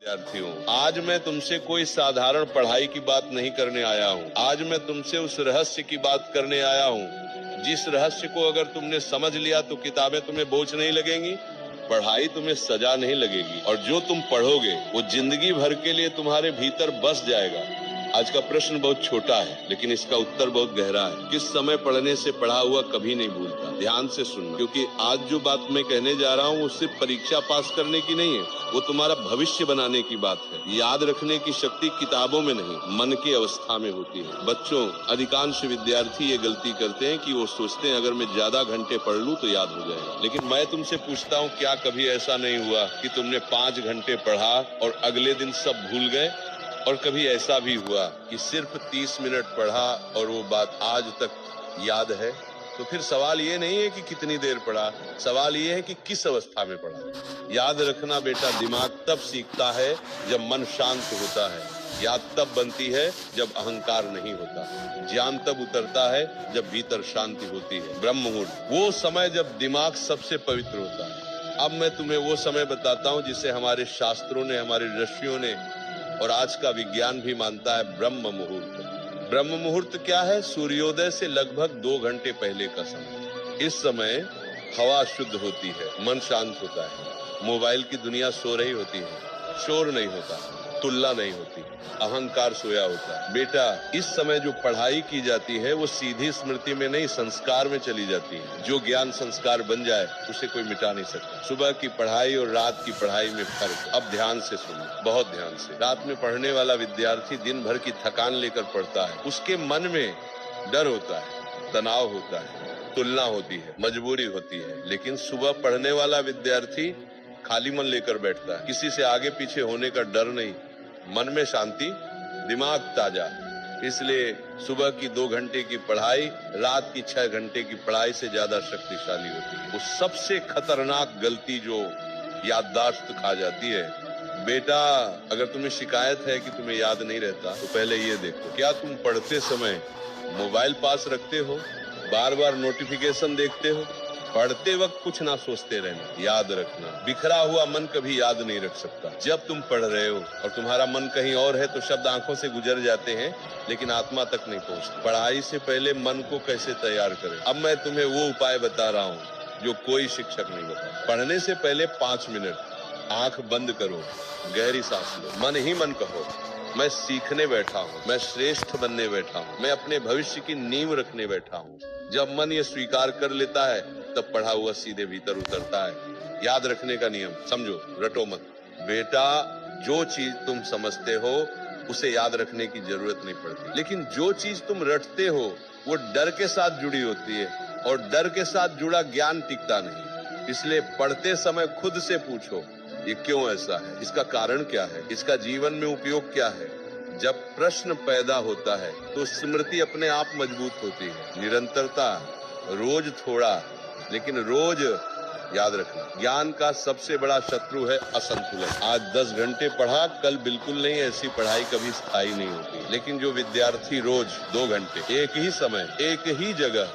विद्यार्थियों, आज मैं तुमसे कोई साधारण पढ़ाई की बात नहीं करने आया हूँ। आज मैं तुमसे उस रहस्य की बात करने आया हूँ जिस रहस्य को अगर तुमने समझ लिया तो किताबें तुम्हें बोझ नहीं लगेंगी, पढ़ाई तुम्हें सजा नहीं लगेगी, और जो तुम पढ़ोगे वो जिंदगी भर के लिए तुम्हारे भीतर बस जाएगा। आज का प्रश्न बहुत छोटा है लेकिन इसका उत्तर बहुत गहरा है। किस समय पढ़ने से पढ़ा हुआ कभी नहीं भूलता। ध्यान से सुनना, क्योंकि आज जो बात मैं कहने जा रहा हूँ वो सिर्फ परीक्षा पास करने की नहीं है, वो तुम्हारा भविष्य बनाने की बात है। याद रखने की शक्ति किताबों में नहीं, मन की अवस्था में होती है। बच्चों, अधिकांश विद्यार्थी ये गलती करते हैं कि वो सोचते हैं अगर मैं ज्यादा घंटे पढ़ लूँ तो याद हो जाएगा। लेकिन मैं तुमसे पूछता हूँ, क्या कभी ऐसा नहीं हुआ कि तुमने 5 घंटे पढ़ा और अगले दिन सब भूल गए? और कभी ऐसा भी हुआ कि सिर्फ 30 मिनट पढ़ा और वो बात आज तक याद है? तो फिर सवाल ये नहीं है कि कितनी देर पढ़ा, सवाल ये है कि किस अवस्था में पढ़ा। याद रखना बेटा, दिमाग तब सीखता है जब मन शांत होता है। याद तब बनती है जब अहंकार नहीं होता। ज्ञान तब उतरता है जब भीतर शांति होती है। ब्रह्म मुहूर्त, वो समय जब दिमाग सबसे पवित्र होता है। अब मैं तुम्हें वो समय बताता हूँ जिसे हमारे शास्त्रों ने, हमारे ऋषियों ने और आज का विज्ञान भी मानता है, ब्रह्म मुहूर्त। ब्रह्म मुहूर्त क्या है? सूर्योदय से लगभग 2 घंटे पहले का समय। इस समय हवा शुद्ध होती है, मन शांत होता है, मोबाइल की दुनिया सो रही होती है, शोर नहीं होता, तुलना नहीं होती, अहंकार सोया होता है। बेटा, इस समय जो पढ़ाई की जाती है वो सीधी स्मृति में नहीं, संस्कार में चली जाती है। जो ज्ञान संस्कार बन जाए उसे कोई मिटा नहीं सकता। सुबह की पढ़ाई और रात की पढ़ाई में फर्क। अब ध्यान से सुनो, बहुत ध्यान से। रात में पढ़ने वाला विद्यार्थी दिन भर की थकान लेकर पढ़ता है। उसके मन में डर होता है, तनाव होता है, तुलना होती है, मजबूरी होती है। लेकिन सुबह पढ़ने वाला विद्यार्थी खाली मन लेकर बैठता है, किसी से आगे पीछे होने का डर नहीं, मन में शांति, दिमाग ताजा। इसलिए सुबह की 2 घंटे की पढ़ाई रात की 6 घंटे की पढ़ाई से ज्यादा शक्तिशाली होती है। वो सबसे खतरनाक गलती जो याददाश्त खा जाती है। बेटा, अगर तुम्हें शिकायत है कि तुम्हें याद नहीं रहता तो पहले ये देखो, क्या तुम पढ़ते समय मोबाइल पास रखते हो, बार बार नोटिफिकेशन देखते हो? पढ़ते वक्त कुछ ना सोचते रहना। याद रखना, बिखरा हुआ मन कभी याद नहीं रख सकता। जब तुम पढ़ रहे हो और तुम्हारा मन कहीं और है तो शब्द आंखों से गुजर जाते हैं लेकिन आत्मा तक नहीं पहुंचते। पढ़ाई से पहले मन को कैसे तैयार करें, अब मैं तुम्हें वो उपाय बता रहा हूँ जो कोई शिक्षक नहीं बता। पढ़ने से पहले 5 मिनट आंख बंद करो, गहरी सांस लो, मन ही मन कहो, मैं सीखने बैठा हूँ, मैं श्रेष्ठ बनने बैठा हूँ, मैं अपने भविष्य की नींव रखने बैठा हूँ। जब मन ये स्वीकार कर लेता है तब पढ़ा हुआ सीधे भीतर उतरता है। याद रखने का नियम समझो, रटो मत। बेटा, जो चीज तुम समझते हो उसे याद रखने की जरूरत नहीं पड़ती, लेकिन जो चीज तुम रटते हो वो डर के साथ जुड़ी होती है और डर के साथ जुड़ा ज्ञान टिकता नहीं। इसलिए पढ़ते समय खुद से पूछो, ये क्यों ऐसा है, इसका कारण क्या है, इसका जीवन में उपयोग क्या है। जब प्रश्न पैदा होता है तो स्मृति अपने आप मजबूत होती है। निरंतरता, रोज थोड़ा लेकिन रोज याद रखना। ज्ञान का सबसे बड़ा शत्रु है असंतुलन। आज 10 घंटे पढ़ा, कल बिल्कुल नहीं, ऐसी पढ़ाई कभी स्थायी नहीं होती। लेकिन जो विद्यार्थी रोज 2 घंटे एक ही समय एक ही जगह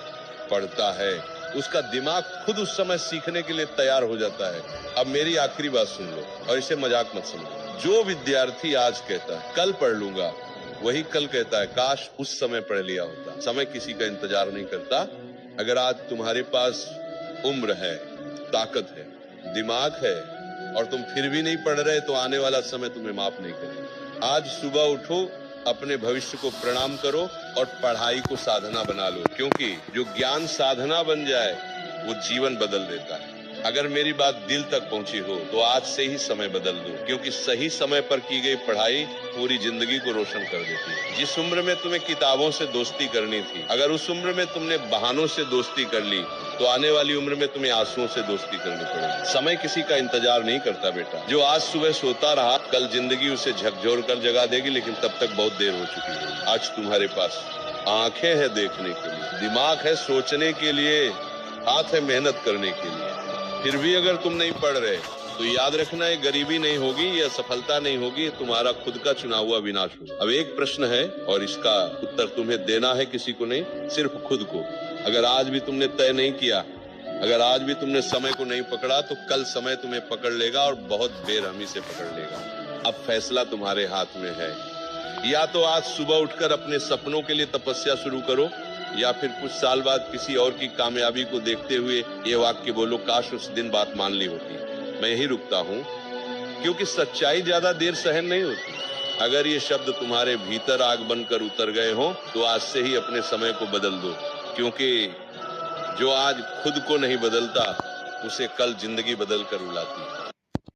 पढ़ता है, उसका दिमाग खुद उस समय सीखने के लिए तैयार हो जाता है। अब मेरी आखिरी बात सुन लो और इसे मजाक मत समझो। जो विद्यार्थी आज कहता है कल पढ़ लूंगा, वही कल कहता है काश उस समय पढ़ लिया होता। समय किसी का इंतजार नहीं करता। अगर आज तुम्हारे पास उम्र है, ताकत है, दिमाग है और तुम फिर भी नहीं पढ़ रहे तो आने वाला समय तुम्हें माफ नहीं करेगा। आज सुबह उठो, अपने भविष्य को प्रणाम करो और पढ़ाई को साधना बना लो, क्योंकि जो ज्ञान साधना बन जाए वो जीवन बदल देता है। अगर मेरी बात दिल तक पहुंची हो तो आज से ही समय बदल दो, क्योंकि सही समय पर की गई पढ़ाई पूरी जिंदगी को रोशन कर देती है। जिस उम्र में तुम्हें किताबों से दोस्ती करनी थी, अगर उस उम्र में तुमने बहानों से दोस्ती कर ली तो आने वाली उम्र में तुम्हें आंसुओं से दोस्ती करनी पड़ेगी। समय किसी का इंतजार नहीं करता बेटा। जो आज सुबह सोता रहा, कल जिंदगी उसे झकझोर कर जगा देगी, लेकिन तब तक बहुत देर हो चुकी है। आज तुम्हारे पास आंखें हैं देखने के लिए, दिमाग है सोचने के लिए, हाथ है मेहनत करने के लिए। फिर भी अगर तुम नहीं पढ़ रहे तो याद रखना, ये गरीबी नहीं होगी, ये असफलता नहीं होगी, तुम्हारा खुद का चुना हुआ विनाश होगा। अब एक प्रश्न है और इसका उत्तर तुम्हें देना है किसी को नहीं, सिर्फ खुद को। अगर आज भी तुमने तय नहीं किया, अगर आज भी तुमने समय को नहीं पकड़ा तो कल समय तुम्हें पकड़ लेगा और बहुत बेरहमी से पकड़ लेगा। अब फैसला तुम्हारे हाथ में है। या तो आज सुबह उठकर अपने सपनों के लिए तपस्या शुरू करो, या फिर कुछ साल बाद किसी और की कामयाबी को देखते हुए ये वाक्य बोलो, काश उस दिन बात मान ली होती। मैं यही रुकता हूँ, क्योंकि सच्चाई ज्यादा देर सहन नहीं होती। अगर ये शब्द तुम्हारे भीतर आग बनकर उतर गए हो तो आज से ही अपने समय को बदल दो, क्योंकि जो आज खुद को नहीं बदलता उसे कल जिंदगी बदल कर रुलाती है।